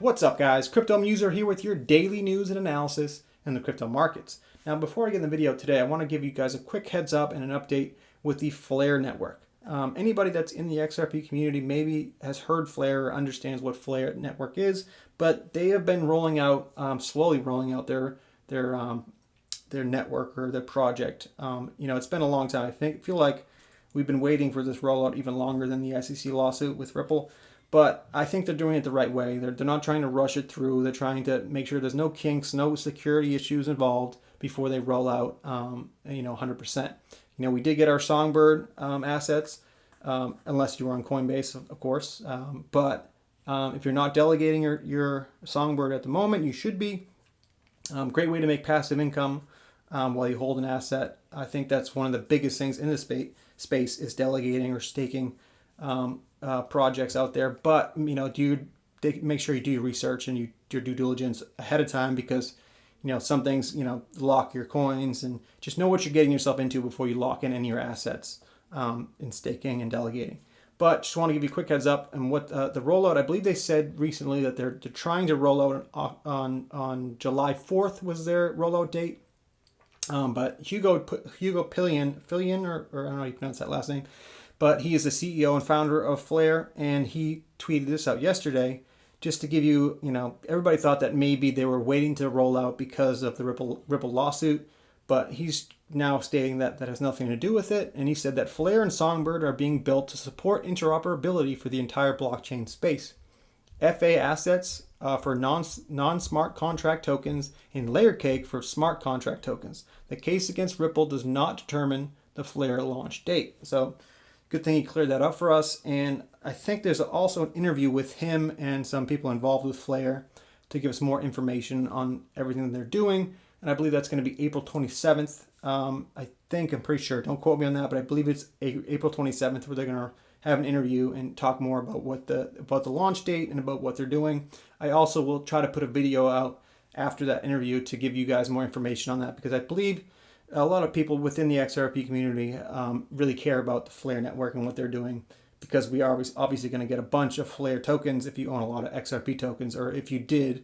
What's up, guys? Crypto User here with your daily news and analysis in the crypto markets. Now, before I get in the video today, I want to give you guys a quick heads up and an update with the Flare network. Anybody that's in the XRP community maybe has heard Flare or understands what Flare network is, but they have been rolling out, slowly rolling out their network or their project. It's been a long time. I feel like we've been waiting for this rollout even longer than the SEC lawsuit with Ripple. But I think they're doing it the right way. They're not trying to rush it through. They're trying to make sure there's no kinks, no security issues involved before they roll out, 100%. We did get our Songbird assets, unless you were on Coinbase, of course. But if you're not delegating your Songbird at the moment, you should be. Great way to make passive income while you hold an asset. I think that's one of the biggest things in this space is delegating or staking projects out there. But make sure you do your research and your due diligence ahead of time, because some things lock your coins, and just know what you're getting yourself into before you lock in any of your assets in staking and delegating. But just want to give you a quick heads up and what the rollout. I believe they said recently that they're trying to roll out on July 4th was their rollout date. But Hugo Pillion, or I don't know how you pronounce that last name, but he is the CEO and founder of Flare, and he tweeted this out yesterday just to give you, everybody thought that maybe they were waiting to roll out because of the Ripple lawsuit, but he's now stating that that has nothing to do with it. And he said that Flare and Songbird are being built to support interoperability for the entire blockchain space. FA assets for non-smart contract tokens, and layer cake for smart contract tokens. The case against Ripple does not determine the Flare launch date. So good thing he cleared that up for us. And I think there's also an interview with him and some people involved with Flare to give us more information on everything that they're doing. And I believe that's going to be April 27th. I'm pretty sure, don't quote me on that, but I believe it's April 27th where they're going to have an interview and talk more about the launch date and about what they're doing. I also will try to put a video out after that interview to give you guys more information on that, because I believe a lot of people within the XRP community really care about the Flare network and what they're doing, because we are obviously going to get a bunch of Flare tokens if you own a lot of XRP tokens, or if you did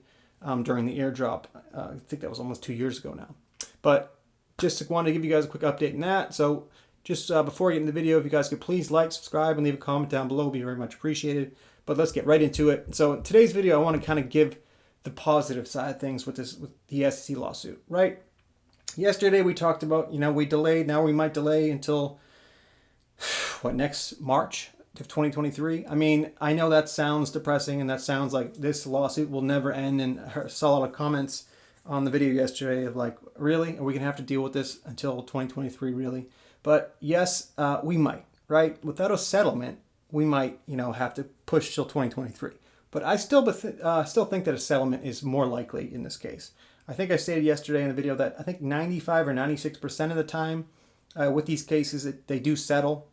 during the airdrop. I think that was almost 2 years ago now. But just wanted to give you guys a quick update on that. So just before I get into the video, if you guys could please like, subscribe, and leave a comment down below, it would be very much appreciated. But let's get right into it. So in today's video, I want to kind of give the positive side of things with the SEC lawsuit, right? Yesterday we talked about, we delayed, now we might delay until, next March of 2023? I mean, I know that sounds depressing, and that sounds like this lawsuit will never end, and I saw a lot of comments on the video yesterday of like, really? Are we going to have to deal with this until 2023, really? But yes, we might, right? Without a settlement, we might, have to push till 2023. But I still think that a settlement is more likely in this case. I think I stated yesterday in the video that I think 95 or 96% of the time with these cases, they do settle.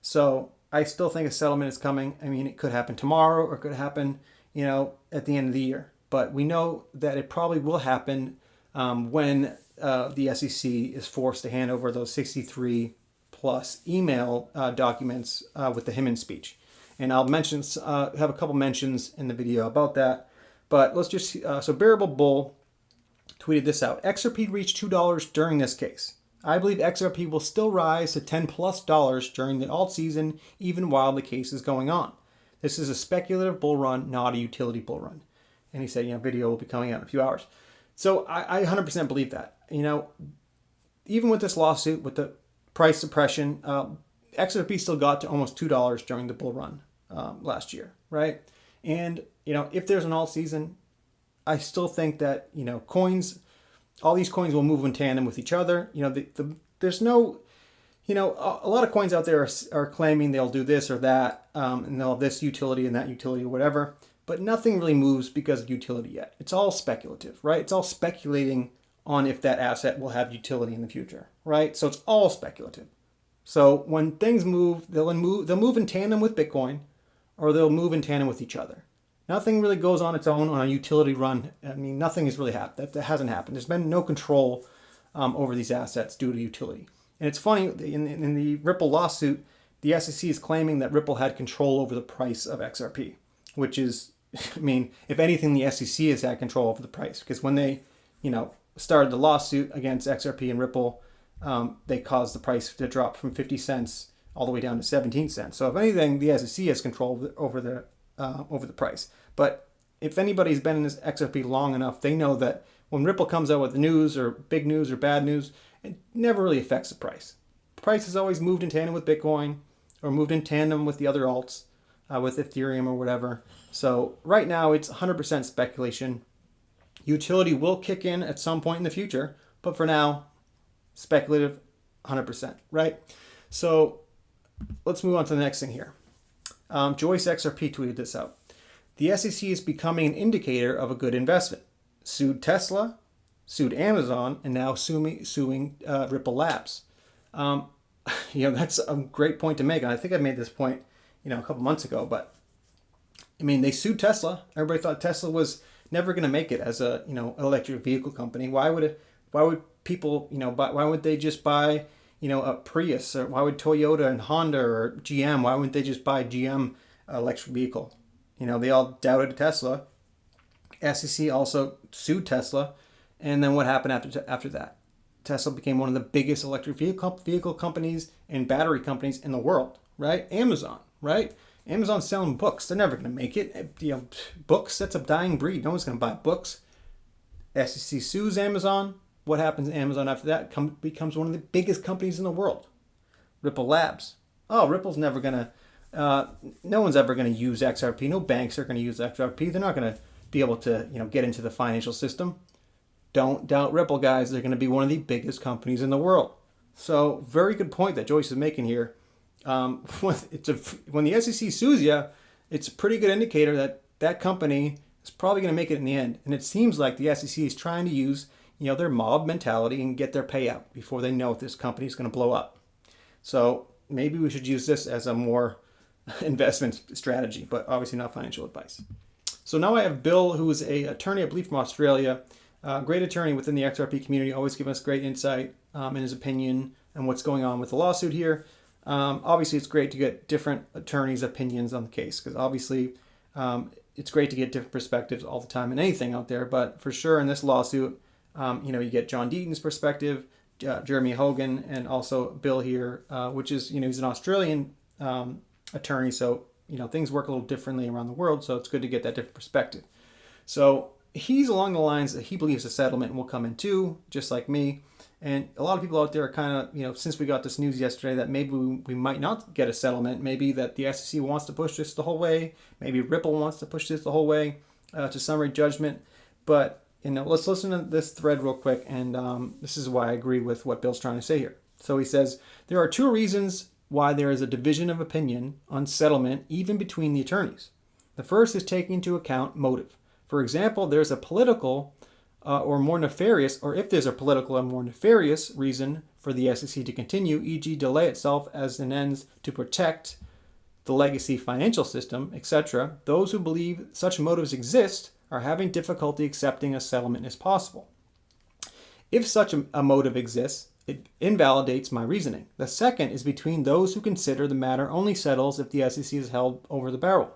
So I still think a settlement is coming. I mean, it could happen tomorrow or it could happen, at the end of the year. But we know that it probably will happen when the SEC is forced to hand over those 63 plus email documents with the Hyman speech. And I'll have a couple mentions in the video about that. But let's just, so Bearable Bull tweeted this out. XRP reached $2 during this case. I believe XRP will still rise to $10+ during the alt season, even while the case is going on. This is a speculative bull run, not a utility bull run. And he said, video will be coming out in a few hours. So I 100% believe that. Even with this lawsuit, with the price suppression, XRP still got to almost $2 during the bull run last year, right? And, if there's an alt season, I still think that, all these coins will move in tandem with each other. There's no, a lot of coins out there are claiming they'll do this or that, and they'll have this utility and that utility or whatever, but nothing really moves because of utility yet. It's all speculative, right? It's all speculating on if that asset will have utility in the future, right? So it's all speculative. So when things move, they'll move in tandem with Bitcoin, or they'll move in tandem with each other. Nothing really goes on its own on a utility run. I mean, nothing has really happened. That hasn't happened. There's been no control over these assets due to utility. And it's funny, in the Ripple lawsuit, the SEC is claiming that Ripple had control over the price of XRP, which is I mean, if anything, the SEC has had control over the price, because when they, started the lawsuit against XRP and Ripple, they caused the price to drop from 50 cents all the way down to 17 cents. So if anything, the SEC has control over the price. But if anybody's been in this XRP long enough, they know that when Ripple comes out with news or big news or bad news, it never really affects the price. The price has always moved in tandem with Bitcoin or moved in tandem with the other alts, with Ethereum or whatever. So right now it's 100% speculation. Utility will kick in at some point in the future, but for now, speculative 100%, right? So let's move on to the next thing here. Joyce XRP tweeted this out. The SEC is becoming an indicator of a good investment. Sued Tesla, sued Amazon, and now suing Ripple Labs. That's a great point to make. And I think I made this point, a couple months ago. But I mean, they sued Tesla. Everybody thought Tesla was never going to make it as a electric vehicle company. Why would people why would they just buy a Prius, or why would Toyota and Honda or GM, why wouldn't they just buy GM electric vehicle? They all doubted Tesla. SEC also sued Tesla, and then what happened after that? Tesla became one of the biggest electric vehicle companies and battery companies in the world, right? Amazon, right? Amazon's selling books. They're never going to make it. Books, that's a dying breed. No one's going to buy books. SEC sues Amazon. What happens to Amazon after that? Becomes one of the biggest companies in the world. Ripple Labs. Oh, Ripple's never going to, no one's ever going to use XRP. No banks are going to use XRP. They're not going to be able to, get into the financial system. Don't doubt Ripple, guys. They're going to be one of the biggest companies in the world. So, very good point that Joyce is making here. When the SEC sues you, it's a pretty good indicator that that company is probably going to make it in the end. And it seems like the SEC is trying to use, their mob mentality and get their payout before they know if this company is going to blow up. So maybe we should use this as a more investment strategy, but obviously not financial advice. So now I have Bill, who is an attorney, I believe, from Australia. Great attorney within the XRP community, always giving us great insight in his opinion and what's going on with the lawsuit here. Obviously, it's great to get different attorneys' opinions on the case, because obviously it's great to get different perspectives all the time in anything out there. But for sure in this lawsuit, you get John Deaton's perspective, Jeremy Hogan, and also Bill here, which is, he's an Australian attorney. So, things work a little differently around the world. So it's good to get that different perspective. So he's along the lines that he believes a settlement will come in too, just like me. And a lot of people out there are kind of, since we got this news yesterday, that maybe we might not get a settlement. Maybe that the SEC wants to push this the whole way. Maybe Ripple wants to push this the whole way to summary judgment. But, let's listen to this thread real quick. And this is why I agree with what Bill's trying to say here. So he says, there are two reasons why there is a division of opinion on settlement, even between the attorneys. The first is taking into account motive. For example, there's a political or more nefarious, or if there's a political or more nefarious reason for the SEC to continue, e.g. delay itself as an ends to protect the legacy financial system, etc., those who believe such motives exist are having difficulty accepting a settlement as possible. If such a motive exists, it invalidates my reasoning. The second is between those who consider the matter only settles if the SEC is held over the barrel.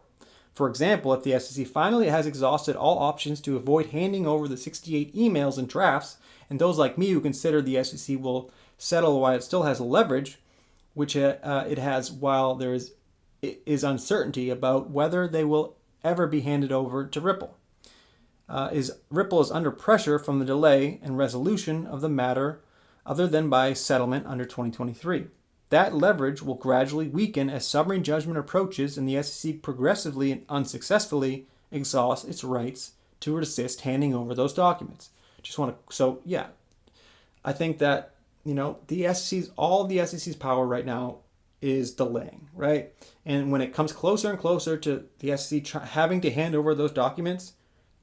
For example, if the SEC finally has exhausted all options to avoid handing over the 68 emails and drafts, and those like me who consider the SEC will settle while it still has leverage, which it has while there is uncertainty about whether they will ever be handed over to Ripple. Ripple is under pressure from the delay and resolution of the matter other than by settlement under 2023. That leverage will gradually weaken as summary judgment approaches and the SEC progressively and unsuccessfully exhausts its rights to resist handing over those documents. I think that, all the SEC's power right now is delaying, right? And when it comes closer and closer to the SEC having to hand over those documents,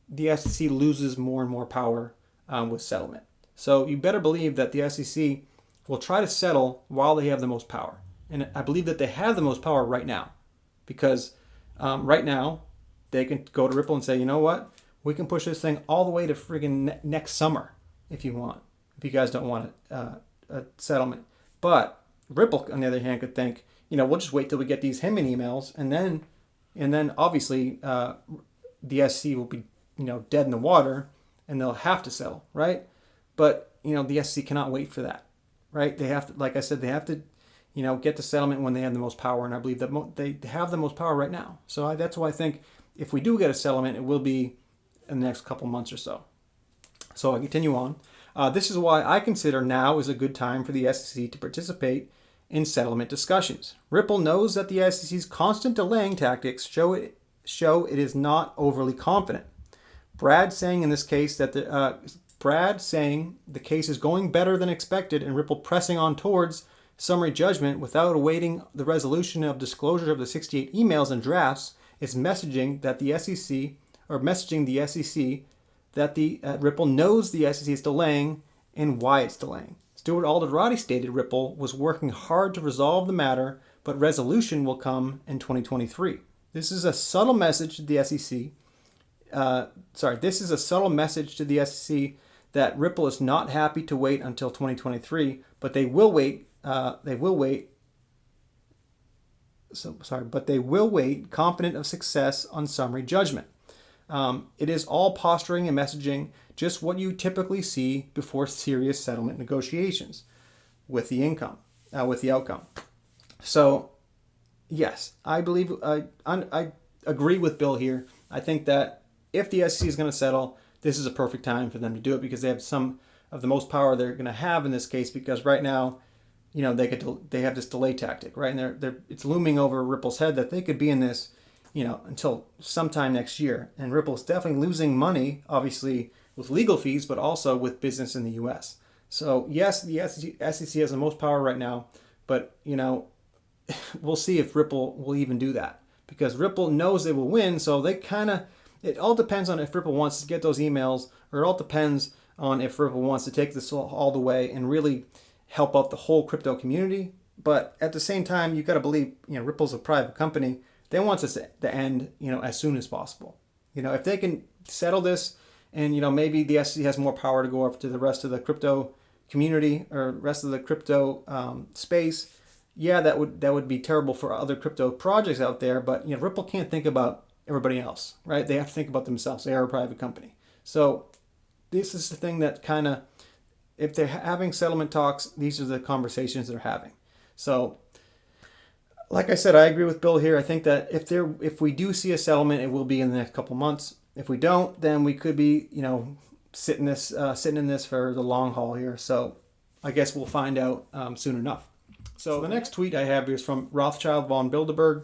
the SEC loses more and more power with settlement. So you better believe that the SEC will try to settle while they have the most power. And I believe that they have the most power right now, because right now they can go to Ripple and say, you know what, we can push this thing all the way to friggin' next summer if you want, if you guys don't want a settlement. But Ripple, on the other hand, could think, we'll just wait till we get these Hemming emails, and then obviously the SEC will be, dead in the water and they'll have to settle, right? But, the SEC cannot wait for that, right? They have to, like I said, they have to, get the settlement when they have the most power. And I believe that they have the most power right now. So that's why I think if we do get a settlement, it will be in the next couple months or so. So I continue on. This is why I consider now is a good time for the SEC to participate in settlement discussions. Ripple knows that the SEC's constant delaying tactics show it is not overly confident. Brad saying the case is going better than expected, and Ripple pressing on towards summary judgment without awaiting the resolution of disclosure of the 68 emails and drafts is messaging the SEC that Ripple knows the SEC is delaying and why it's delaying. Stuart Alderati stated Ripple was working hard to resolve the matter, but resolution will come in 2023. This is a subtle message to the SEC. This is a subtle message to the SEC that Ripple is not happy to wait until 2023, but they will wait. But they will wait, confident of success on summary judgment. It is all posturing and messaging, just what you typically see before serious settlement negotiations with the outcome. So, yes, I believe I agree with Bill here. I think that if the SEC is going to settle, this is a perfect time for them to do it because they have some of the most power they're going to have in this case. Because right now, they have this delay tactic, right? And it's looming over Ripple's head that they could be in this, until sometime next year. And Ripple's definitely losing money, obviously, with legal fees, but also with business in the U.S. So, yes, the SEC has the most power right now, but, we'll see if Ripple will even do that. Because Ripple knows they will win, so it all depends on if Ripple wants to get those emails, or it all depends on if Ripple wants to take this all the way and really help out the whole crypto community. But at the same time, you got to believe, Ripple's a private company. They want this to end, as soon as possible. If they can settle this, and maybe the SEC has more power to go up to the rest of the crypto community or rest of the crypto space. Yeah, that would be terrible for other crypto projects out there. But Ripple can't think about everybody else, right? They have to think about themselves. They are a private company. So this is the thing that kind of, if they're having settlement talks, these are the conversations they're having. So, like I said, I agree with Bill here. I think that if we do see a settlement, it will be in the next couple months. If we don't, then we could be, sitting in this for the long haul here. So, I guess we'll find out soon enough. So the next tweet I have here is from Rothschild von Bilderberg.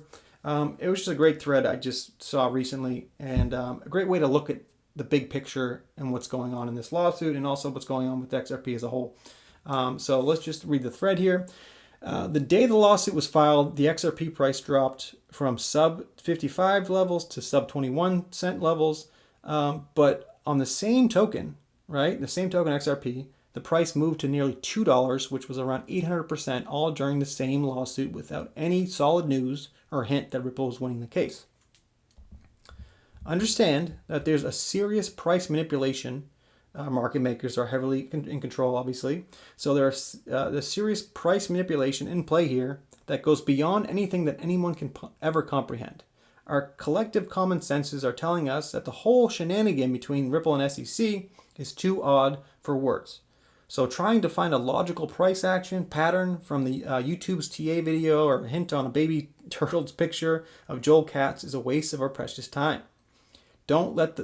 It was just a great thread I just saw recently, and a great way to look at the big picture and what's going on in this lawsuit, and also what's going on with XRP as a whole. So let's just read the thread here. The day the lawsuit was filed, the XRP price dropped from sub 55 levels to sub 21 cent levels. But on the same token, right, the same token XRP, the price moved to nearly $2, which was around 800%, all during the same lawsuit without any solid news or hint that Ripple was winning the case. Understand that there's a serious price manipulation. Market makers are heavily in control, obviously. So there's serious price manipulation in play here that goes beyond anything that anyone can ever comprehend. Our collective common senses are telling us that the whole shenanigan between Ripple and SEC is too odd for words. So trying to find a logical price action pattern from the YouTube's TA video or a hint on a baby turtle's picture of Joel Katz is a waste of our precious time. Don't let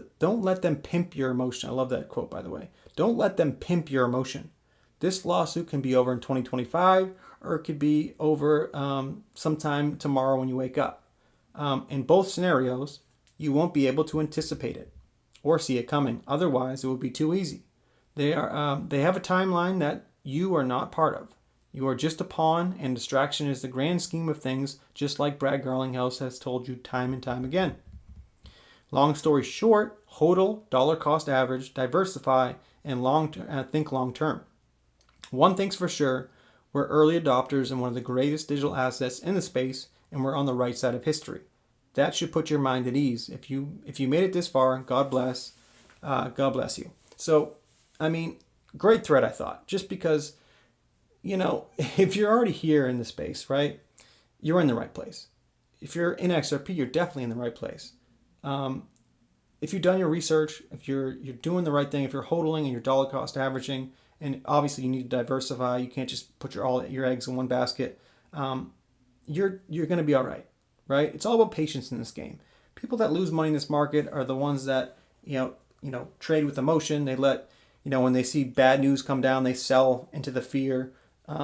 them pimp your emotion. I love that quote, by the way. Don't let them pimp your emotion. This lawsuit can be over in 2025, or it could be over sometime tomorrow when you wake up. In both scenarios, you won't be able to anticipate it or see it coming. Otherwise, it would be too easy. They have a timeline that you are not part of. You are just a pawn, and distraction is the grand scheme of things, just like Brad Garlinghouse has told you time and time again. Long story short, HODL, dollar cost average, diversify, and think long term. One thing's for sure, we're early adopters in one of the greatest digital assets in the space, and we're on the right side of history. That should put your mind at ease. If you made it this far, God bless you. So, I mean, great thread, I thought, just because, if you're already here in the space, right, you're in the right place. If you're in XRP, you're definitely in the right place. if you've done your research, if you're doing the right thing, if you're hodling and you're dollar cost averaging, and obviously you need to diversify, you can't just put all your eggs in one basket. You're going to be all right, right? It's all about patience in this game. People that lose money in this market are the ones that trade with emotion. They let when they see bad news come down, they sell into the fear.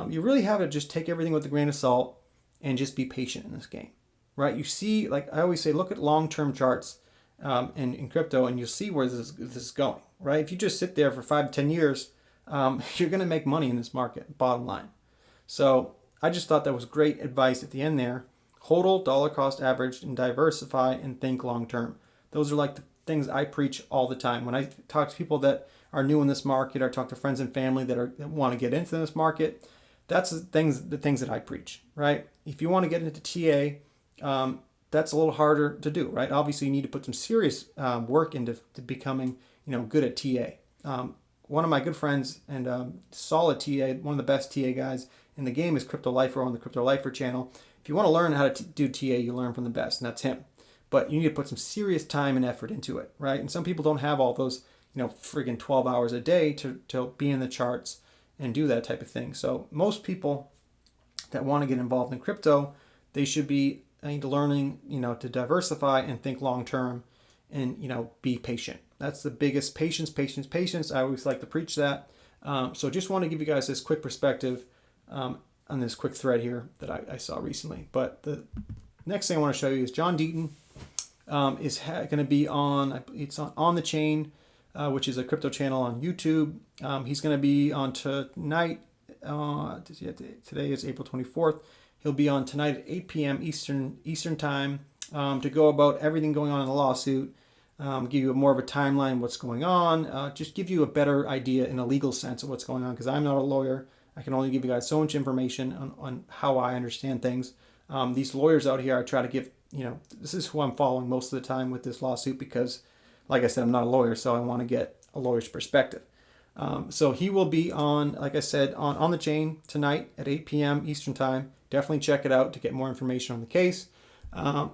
You really have to just take everything with a grain of salt and just be patient in this game, right? You see, like I always say, look at long-term charts in crypto, and you'll see where this is going, right? If you just sit there for 5 to 10 years, you're going to make money in this market, bottom line. So I just thought that was great advice at the end there. HODL, dollar cost average, and diversify and think long term. Those are like the things I preach all the time. When I talk to people that are new in this market, or talk to friends and family that want to get into this market, that's the things that I preach, right? If you want to get into TA, that's a little harder to do, right? Obviously, you need to put some serious work into becoming, good at TA. One of my good friends and solid TA, one of the best TA guys in the game is Crypto Lifer on the Crypto Lifer channel. If you want to learn how to do TA, you learn from the best, and that's him. But you need to put some serious time and effort into it, right? And some people don't have all those, friggin' 12 hours a day to be in the charts and do that type of thing. So most people that want to get involved in crypto, they should be learning, to diversify and think long term and, be patient. That's the biggest patience. I always like to preach that. So just want to give you guys this quick perspective on this quick thread here that I saw recently. But the next thing I want to show you is John Deaton is going to be on the chain, which is a crypto channel on YouTube. He's going to be on tonight. Today is April 24th. He'll be on tonight at 8 p.m. Eastern time to go about everything going on in the lawsuit. Give you more of a timeline, what's going on, just give you a better idea in a legal sense of what's going on, because I'm not a lawyer. I can only give you guys so much information on how I understand things. These lawyers out here, I try to give, this is who I'm following most of the time with this lawsuit, because like I said, I'm not a lawyer, so I want to get a lawyer's perspective. So he will be on, like I said, on the chain tonight at 8 p.m. Eastern time. Definitely check it out to get more information on the case.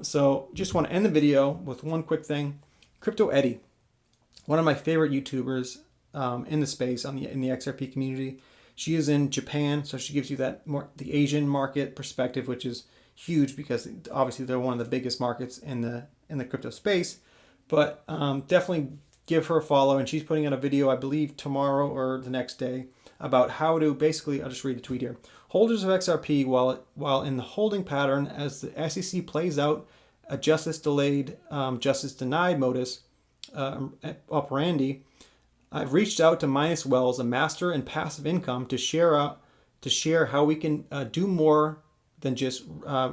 So just want to end the video with one quick thing. Crypto Eddie, one of my favorite YouTubers in the space in the XRP community. She is in Japan, so she gives you that the Asian market perspective, which is huge because obviously they're one of the biggest markets in the crypto space. But definitely give her a follow, and she's putting out a video, I believe tomorrow or the next day, about how to basically, I'll just read the tweet here. Holders of XRP, while in the holding pattern as the SEC plays out a justice delayed, justice denied modus operandi, I've reached out to Minus Wells, a master in passive income, to share how we can do more than just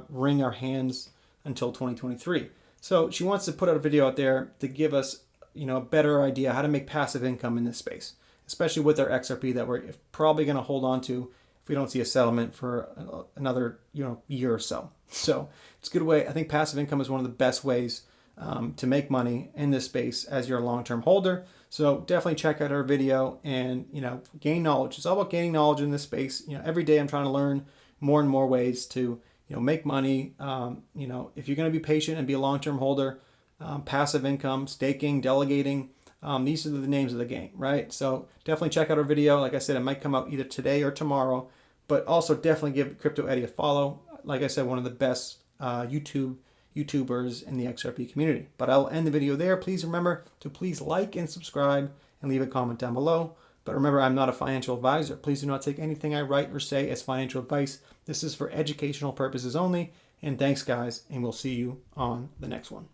wring our hands until 2023. So she wants to put out a video out there to give us, a better idea how to make passive income in this space, especially with our XRP that we're probably going to hold on to if we don't see a settlement for another, year or so. So it's a good way. I think passive income is one of the best ways to make money in this space as you're a long-term holder. So definitely check out our video and, gain knowledge. It's all about gaining knowledge in this space. Every day I'm trying to learn more and more ways to, make money. If you're going to be patient and be a long-term holder, passive income, staking, delegating, these are the names of the game, right? So definitely check out our video. Like I said, it might come out either today or tomorrow, but also definitely give Crypto Eddie a follow. Like I said, one of the best YouTubers in the XRP community. But I'll end the video there. Please remember to please like and subscribe and leave a comment down below. But remember, I'm not a financial advisor. Please do not take anything I write or say as financial advice. This is for educational purposes only. And thanks, guys, and we'll see you on the next one.